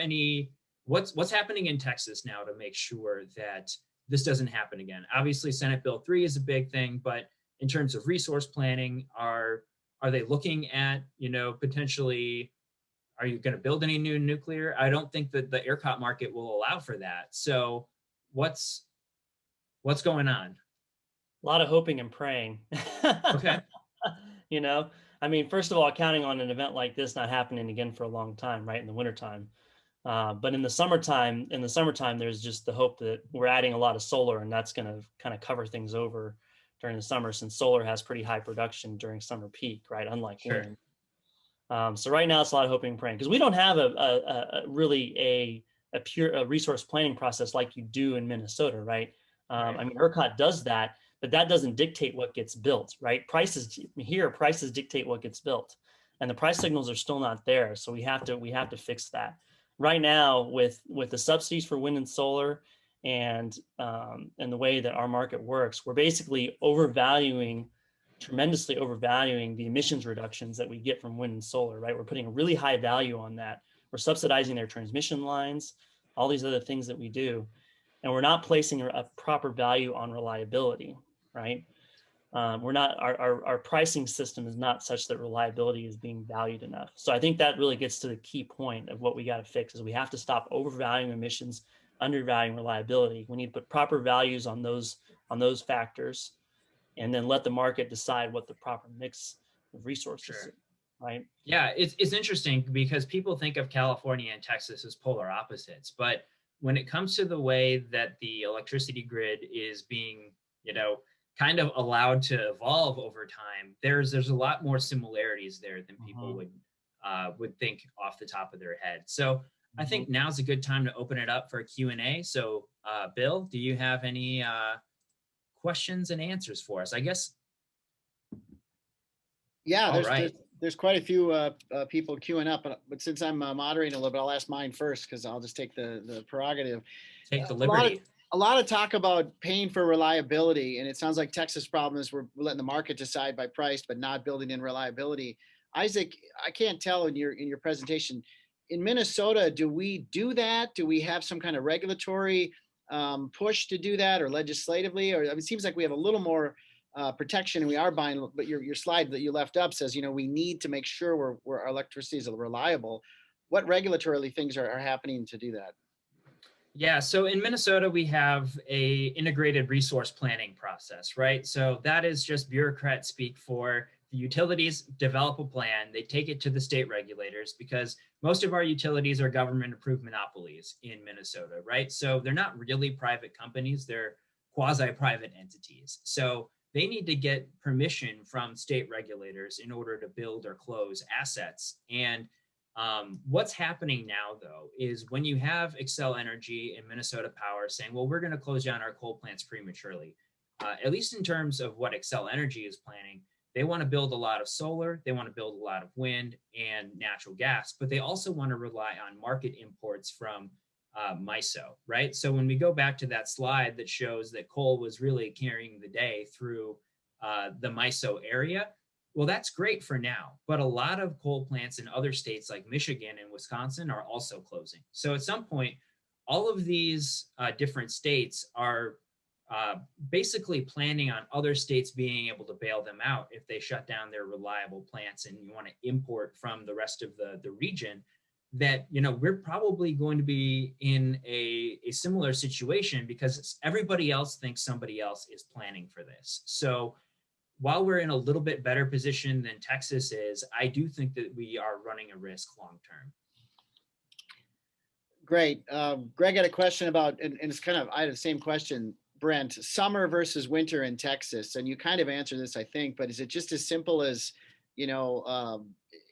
[SPEAKER 1] what's happening in Texas now to make sure that this doesn't happen again? Obviously, Senate Bill 3 is a big thing, but in terms of resource planning, are they looking at, potentially, are you going to build any new nuclear? I don't think that the ERCOT market will allow for that. So what's going on?
[SPEAKER 2] A lot of hoping and praying.
[SPEAKER 1] Okay.
[SPEAKER 2] First of all, counting on an event like this not happening again for a long time, right? In the wintertime. But in the summertime, there's just the hope that we're adding a lot of solar, and that's going to kind of cover things over during the summer, since solar has pretty high production during summer peak, right? Unlike wind. So right now it's a lot of hoping and praying, because we don't have really a pure resource planning process like you do in Minnesota, right? ERCOT does that, but that doesn't dictate what gets built, right? Prices dictate what gets built, and the price signals are still not there. So we have to fix that. Right now, with the subsidies for wind and solar, and the way that our market works, we're basically tremendously overvaluing the emissions reductions that we get from wind and solar, right? We're putting a really high value on that. We're subsidizing their transmission lines, all these other things that we do, and we're not placing a proper value on reliability, right? Our pricing system is not such that reliability is being valued enough. So I think that really gets to the key point of what we got to fix, is we have to stop overvaluing emissions, undervaluing reliability. We need to put proper values on those factors, and then let the market decide what the proper mix of resources is, right?
[SPEAKER 1] Yeah, it's interesting, because people think of California and Texas as polar opposites, but when it comes to the way that the electricity grid is being, kind of allowed to evolve over time, there's a lot more similarities there than people would think off the top of their head. So I think now's a good time to open it up for a Q&A. So Bill, do you have any questions and answers for us, I guess?
[SPEAKER 3] Yeah, there's quite a few people queuing up, but since I'm moderating a little bit, I'll ask mine first, because I'll just take the prerogative.
[SPEAKER 1] Take the liberty.
[SPEAKER 3] A lot of talk about paying for reliability, and it sounds like Texas' problem is we're letting the market decide by price, but not building in reliability. Isaac, I can't tell in your presentation, in Minnesota, do we do that? Do we have some kind of regulatory push to do that, or legislatively? Or it seems like we have a little more protection, and we are buying. But your slide that you left up says, we need to make sure our electricity is reliable. What regulatorily things are happening to do that?
[SPEAKER 1] Yeah, so in Minnesota, we have a integrated resource planning process, right? So that is just bureaucrat speak for the utilities develop a plan, they take it to the state regulators, because most of our utilities are government-approved monopolies in Minnesota, right? So they're not really private companies, they're quasi-private entities. So they need to get permission from state regulators in order to build or close assets. And what's happening now, though, is when you have Xcel Energy and Minnesota Power saying, well, we're going to close down our coal plants prematurely, at least in terms of what Xcel Energy is planning, they want to build a lot of solar, they want to build a lot of wind and natural gas, but they also want to rely on market imports from MISO, right? So when we go back to that slide that shows that coal was really carrying the day through the MISO area, well, that's great for now, but a lot of coal plants in other states like Michigan and Wisconsin are also closing. So at some point, all of these different states are basically planning on other states being able to bail them out if they shut down their reliable plants and you want to import from the rest of the region. That, we're probably going to be in a similar situation because everybody else thinks somebody else is planning for this. So while we're in a little bit better position than Texas is, I do think that we are running a risk long term.
[SPEAKER 3] Great. Greg had a question about, and it's kind of, I had the same question, Brent, summer versus winter in Texas. And you kind of answered this, I think, but is it just as simple as, you know,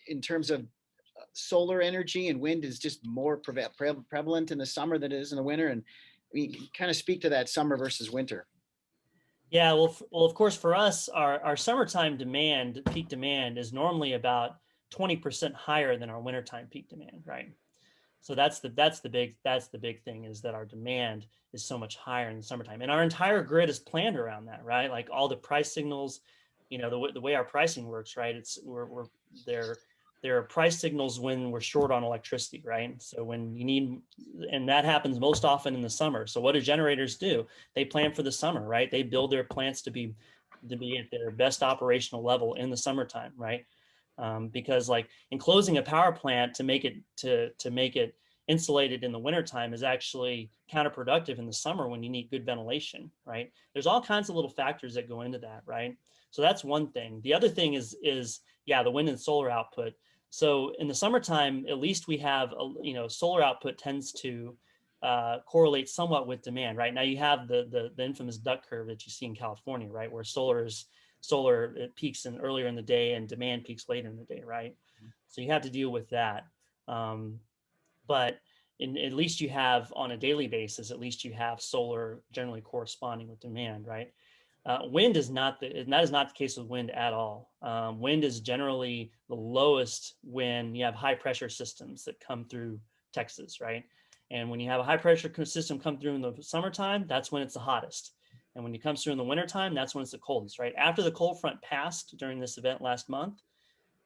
[SPEAKER 3] in terms of solar energy and wind is just more prevalent in the summer than it is in the winter? And we kind of speak to that summer versus winter.
[SPEAKER 2] Yeah, well, of course, for us, our summertime demand, peak demand, is normally about 20% higher than our wintertime peak demand, right? So that's the big thing, is that our demand is so much higher in the summertime, and our entire grid is planned around that, right? Like all the price signals, you know, the way our pricing works, right? It's there are price signals when we're short on electricity, right? So when you need, and that happens most often in the summer. So what do generators do? They plan for the summer, right? They build their plants to be at their best operational level in the summertime, right? Because like enclosing a power plant to make it insulated in the wintertime is actually counterproductive in the summer when you need good ventilation, right? There's all kinds of little factors that go into that, right? So that's one thing. The other thing is yeah, the wind and solar output. So in the summertime, at least we have, solar output tends to correlate somewhat with demand, right? Now you have the infamous duck curve that you see in California, right? Where solar it peaks earlier in the day and demand peaks later in the day, right? So you have to deal with that. But at least you have, on a daily basis, at least you have solar generally corresponding with demand, right? Wind is not that is not the case with wind at all. Wind is generally the lowest when you have high pressure systems that come through Texas, right? And when you have a high pressure system come through in the summertime, that's when it's the hottest. And when it comes through in the wintertime, that's when it's the coldest, right? After the cold front passed during this event last month,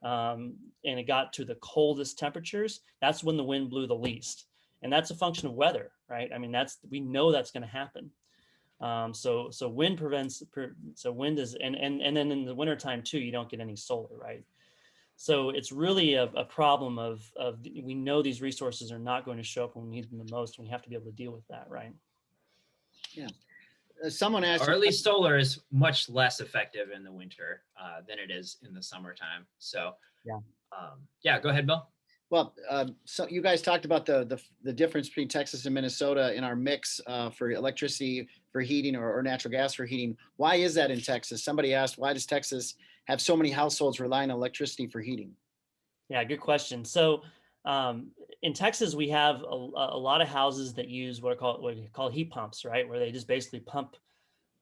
[SPEAKER 2] and it got to the coldest temperatures, that's when the wind blew the least. And that's a function of weather, right? I mean, we know that's going to happen. So wind wind is, and then in the wintertime too, you don't get any solar, right? So it's really a problem of we know these resources are not going to show up when we need them the most, and we have to be able to deal with that, right?
[SPEAKER 3] Yeah. Someone asked,
[SPEAKER 1] or at least solar is much less effective in the winter than it is in the summertime. So yeah, go ahead, Bill.
[SPEAKER 3] Well, so you guys talked about the difference between Texas and Minnesota in our mix for electricity for heating or natural gas for heating. Why is that in Texas? Somebody asked, why does Texas have so many households relying on electricity for heating?
[SPEAKER 2] Yeah, good question. So in Texas, we have a lot of houses that use what you call heat pumps, right? Where they just basically pump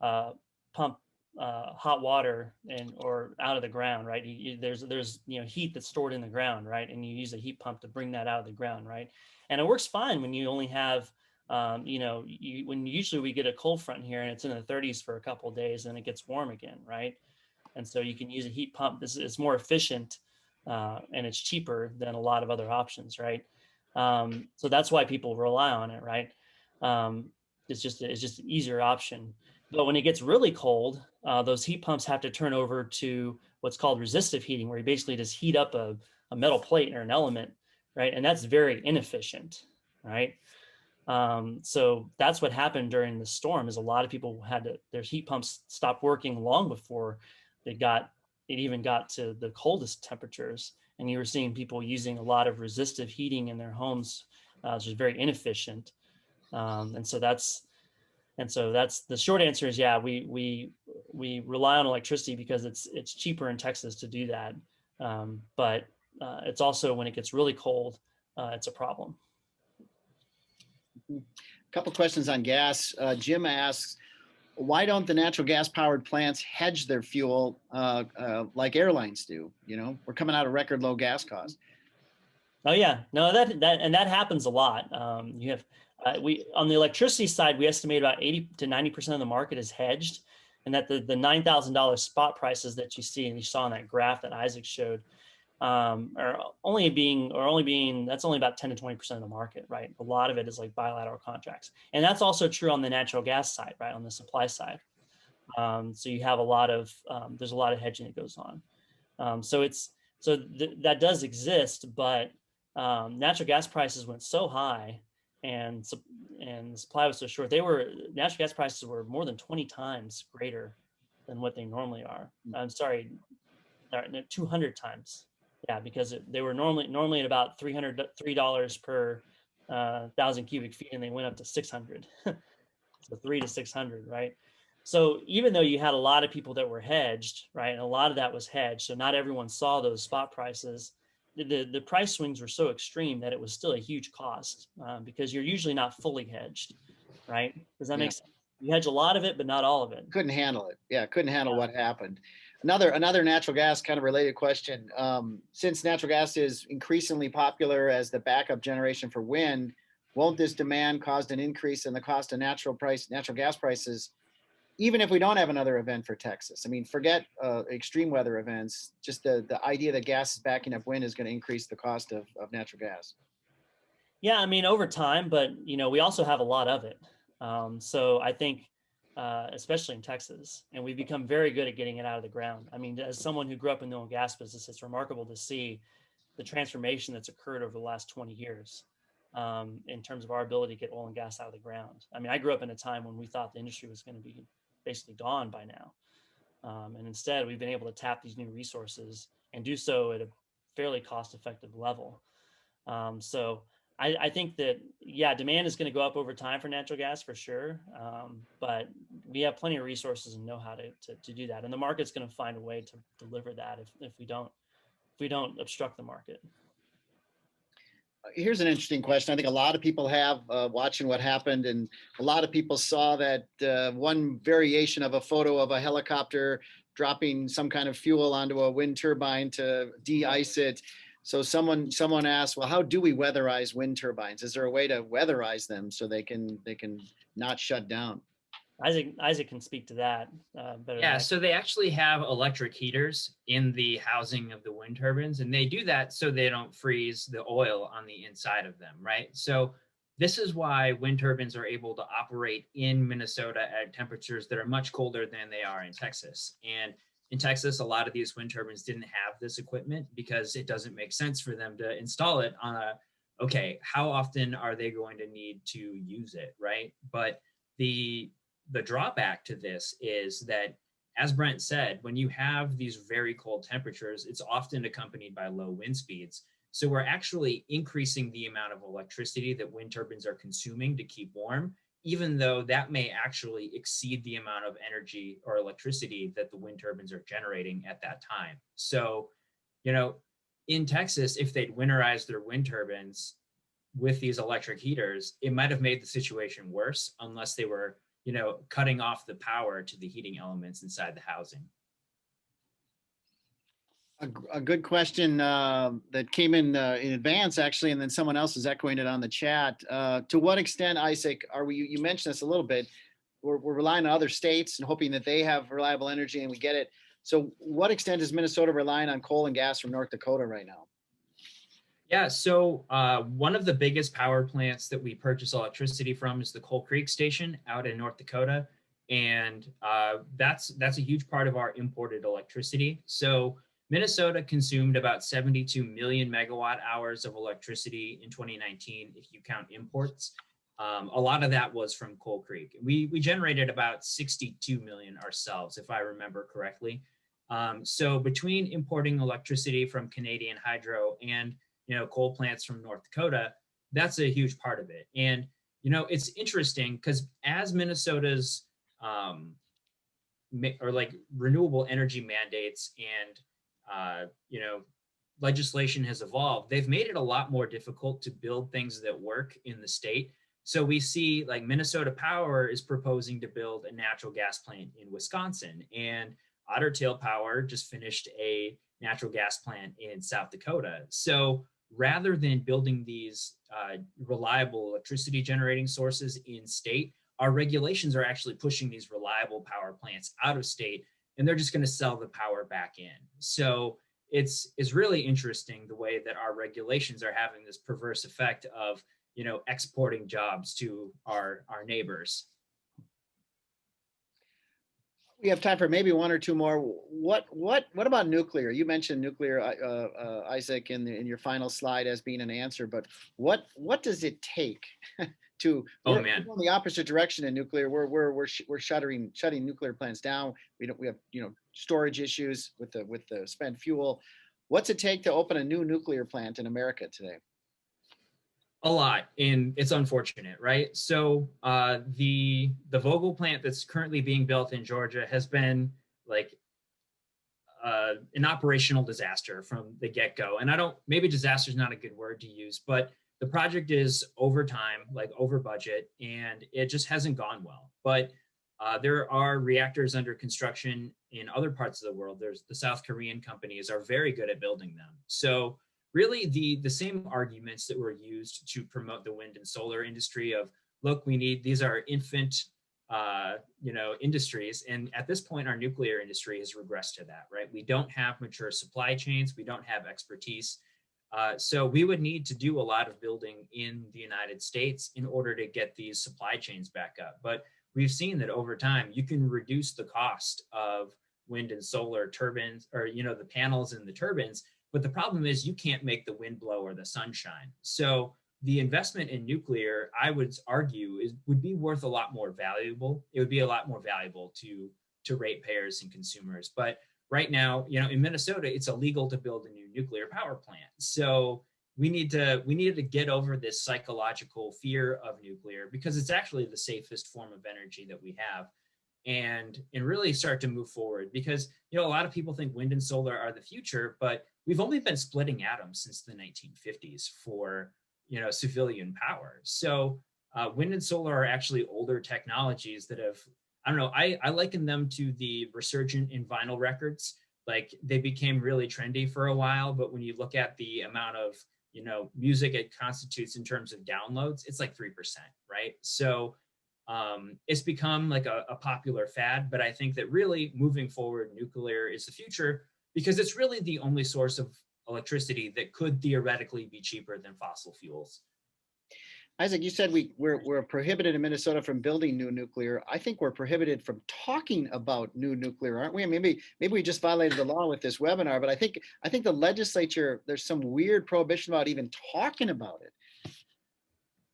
[SPEAKER 2] hot water or out of the ground, right? There's heat that's stored in the ground, right? And you use a heat pump to bring that out of the ground, right? And it works fine when you only have, when usually we get a cold front here and it's in the 30s for a couple of days and it gets warm again, right? And so you can use a heat pump. It's more efficient and it's cheaper than a lot of other options, right? So that's why people rely on it, right? It's just an easier option. But when it gets really cold, those heat pumps have to turn over to what's called resistive heating, where you basically just heat up a metal plate or an element, right? And that's very inefficient, right? So that's what happened during the storm. Is a lot of people their heat pumps stopped working long before it even got to the coldest temperatures, and you were seeing people using a lot of resistive heating in their homes, which is very inefficient. And so that's the short answer is, yeah, we rely on electricity because it's cheaper in Texas to do that. But it's also, when it gets really cold, it's a problem.
[SPEAKER 3] A couple questions on gas. Jim asks, why don't the natural gas powered plants hedge their fuel like airlines do? We're coming out of record low gas costs.
[SPEAKER 2] Oh yeah, no, that happens a lot. You have on the electricity side, we estimate about 80 to 90% of the market is hedged, and that the $9,000 spot prices that you see and you saw in that graph that Isaac showed are only being that's only about 10 to 20% of the market, right? A lot of it is like bilateral contracts, and that's also true on the natural gas side, right? On the supply side, so you have there's a lot of hedging that goes on. That does exist, but natural gas prices went so high and the supply was so short. Natural gas prices were more than 20 times greater than what they normally are. I'm sorry, 200 times. Yeah, because they were normally at about $300 per 1,000 cubic feet, and they went up to 600. So 300 to 600, right? So even though you had a lot of people that were hedged, right, and a lot of that was hedged, so not everyone saw those spot prices. The price swings were so extreme that it was still a huge cost because you're usually not fully hedged, right? Does that make sense? You hedge a lot of it, but not all of it.
[SPEAKER 3] Couldn't handle it. Yeah, couldn't handle what happened. Another natural gas kind of related question. Since natural gas is increasingly popular as the backup generation for wind, won't this demand cause an increase in the cost of natural gas prices, even if we don't have another event for Texas? I mean, forget extreme weather events. Just the idea that gas is backing up wind is going to increase the cost of natural gas.
[SPEAKER 2] Yeah, I mean, over time, but we also have a lot of it. So I think, especially in Texas, and we've become very good at getting it out of the ground. I mean, as someone who grew up in the oil and gas business, it's remarkable to see the transformation that's occurred over the last 20 years in terms of our ability to get oil and gas out of the ground. I mean, I grew up in a time when we thought the industry was going to be basically gone by now. And instead, we've been able to tap these new resources and do so at a fairly cost-effective level. So I think that, yeah, demand is going to go up over time for natural gas for sure. But we have plenty of resources and know how to do that. And the market's going to find a way to deliver that if we don't obstruct the market.
[SPEAKER 3] Here's an interesting question. I think a lot of people have watching what happened, and a lot of people saw that one variation of a photo of a helicopter dropping some kind of fuel onto a wind turbine to de-ice it. So someone asked, well, how do we weatherize wind turbines? Is there a way to weatherize them so they can not shut down?
[SPEAKER 2] Isaac can speak to that better.
[SPEAKER 1] Yeah, so they actually have electric heaters in the housing of the wind turbines, and they do that so they don't freeze the oil on the inside of them, right? So this is why wind turbines are able to operate in Minnesota at temperatures that are much colder than they are in Texas. And in Texas, a lot of these wind turbines didn't have this equipment because it doesn't make sense for them to install it on okay, how often are they going to need to use it, right? But the drawback to this is that, as Brent said, when you have these very cold temperatures, it's often accompanied by low wind speeds. So we're actually increasing the amount of electricity that wind turbines are consuming to keep warm, even though that may actually exceed the amount of energy or electricity that the wind turbines are generating at that time. So, in Texas, if they'd winterize their wind turbines with these electric heaters, it might have made the situation worse unless they were cutting off the power to the heating elements inside the housing.
[SPEAKER 3] A good question that came in advance, actually, and then someone else is echoing it on the chat. To what extent, Isaac, are we? You mentioned this a little bit. We're relying on other states and hoping that they have reliable energy, and we get it. So, what extent is Minnesota relying on coal and gas from North Dakota right now?
[SPEAKER 1] Yeah, so one of the biggest power plants that we purchase electricity from is the Coal Creek Station out in North Dakota, and that's a huge part of our imported electricity. So Minnesota consumed about 72 million megawatt hours of electricity in 2019, if you count imports. A lot of that was from Coal Creek. We generated about 62 million ourselves, if I remember correctly. So between importing electricity from Canadian hydro and coal plants from North Dakota, that's a huge part of it. And, it's interesting because as Minnesota's renewable energy mandates and, legislation has evolved, they've made it a lot more difficult to build things that work in the state. So we see like Minnesota Power is proposing to build a natural gas plant in Wisconsin, and Otter Tail Power just finished a natural gas plant in South Dakota. So rather than building these reliable electricity generating sources in state, our regulations are actually pushing these reliable power plants out of state, and they're just going to sell the power back in. So it's really interesting the way that our regulations are having this perverse effect of exporting jobs to our neighbors.
[SPEAKER 3] We have time for maybe one or two more. What about nuclear? You mentioned nuclear, Isaac, in your final slide as being an answer, but what does it take to
[SPEAKER 1] Oh
[SPEAKER 3] we're
[SPEAKER 1] man.
[SPEAKER 3] going the opposite direction in nuclear. We're shutting nuclear plants down. We have storage issues with the spent fuel. What's it take to open a new nuclear plant in America today?
[SPEAKER 1] A lot, and it's unfortunate, right? So the Vogtle plant that's currently being built in Georgia has been like an operational disaster from the get-go. And maybe disaster is not a good word to use, but the project is over time, like over budget, and it just hasn't gone well. But there are reactors under construction in other parts of the world. There's the South Korean companies are very good at building them. So really the same arguments that were used to promote the wind and solar industry of, look, these are infant industries. And at this point, our nuclear industry has regressed to that, right? We don't have mature supply chains. We don't have expertise. So we would need to do a lot of building in the United States in order to get these supply chains back up. But we've seen that over time, you can reduce the cost of wind and solar turbines, or, the panels and the turbines. But the problem is you can't make the wind blow or the sunshine. So the investment in nuclear, I would argue, would be worth a lot more valuable. It would be a lot more valuable to ratepayers and consumers. But right now, in Minnesota, it's illegal to build a new nuclear power plant. So we need to get over this psychological fear of nuclear, because it's actually the safest form of energy that we have, and really start to move forward. Because a lot of people think wind and solar are the future, but we've only been splitting atoms since the 1950s for civilian power. So wind and solar are actually older technologies that have, I don't know, I liken them to the resurgent in vinyl records. Like, they became really trendy for a while, but when you look at the amount of music it constitutes in terms of downloads, it's like 3%, right? So it's become like a popular fad, but I think that really moving forward, nuclear is the future, because it's really the only source of electricity that could theoretically be cheaper than fossil fuels.
[SPEAKER 3] Isaac, you said we're prohibited in Minnesota from building new nuclear. I think we're prohibited from talking about new nuclear, aren't we? Maybe we just violated the law with this webinar, but I think the legislature, there's some weird prohibition about even talking about it.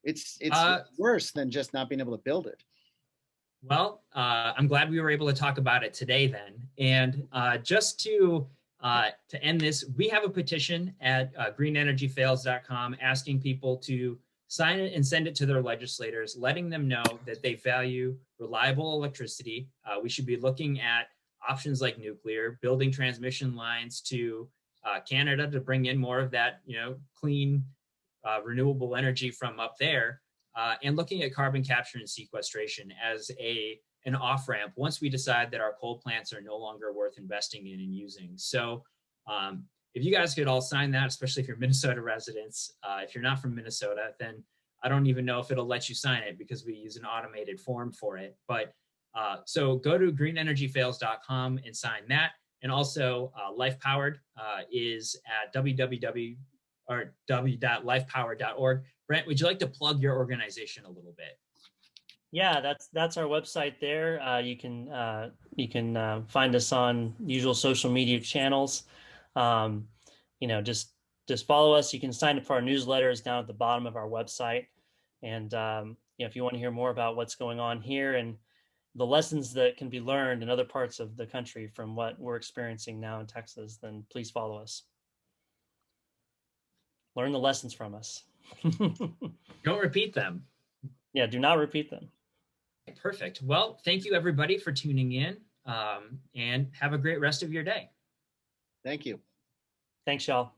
[SPEAKER 3] It's worse than just not being able to build it.
[SPEAKER 1] Well, I'm glad we were able to talk about it today then. And just to end this, we have a petition at greenenergyfails.com asking people to sign it and send it to their legislators, letting them know that they value reliable electricity. We should be looking at options like nuclear, building transmission lines to Canada to bring in more of that, clean, renewable energy from up there, and looking at carbon capture and sequestration as an off-ramp once we decide that our coal plants are no longer worth investing in and using. So if you guys could all sign that, especially if you're Minnesota residents, if you're not from Minnesota, then I don't even know if it'll let you sign it, because we use an automated form for it. But so go to greenenergyfails.com and sign that. And also Life Powered is at www.lifepowered.org. Brent, would you like to plug your organization a little bit?
[SPEAKER 2] Yeah, that's our website there. You can find us on usual social media channels. Just follow us. You can sign up for our newsletters down at the bottom of our website. And if you want to hear more about what's going on here and the lessons that can be learned in other parts of the country from what we're experiencing now in Texas, then please follow us. Learn the lessons from us.
[SPEAKER 1] Don't repeat them.
[SPEAKER 2] Yeah, do not repeat them.
[SPEAKER 1] Perfect. Well, thank you everybody for tuning in, and have a great rest of your day.
[SPEAKER 3] Thank you.
[SPEAKER 2] Thanks, y'all.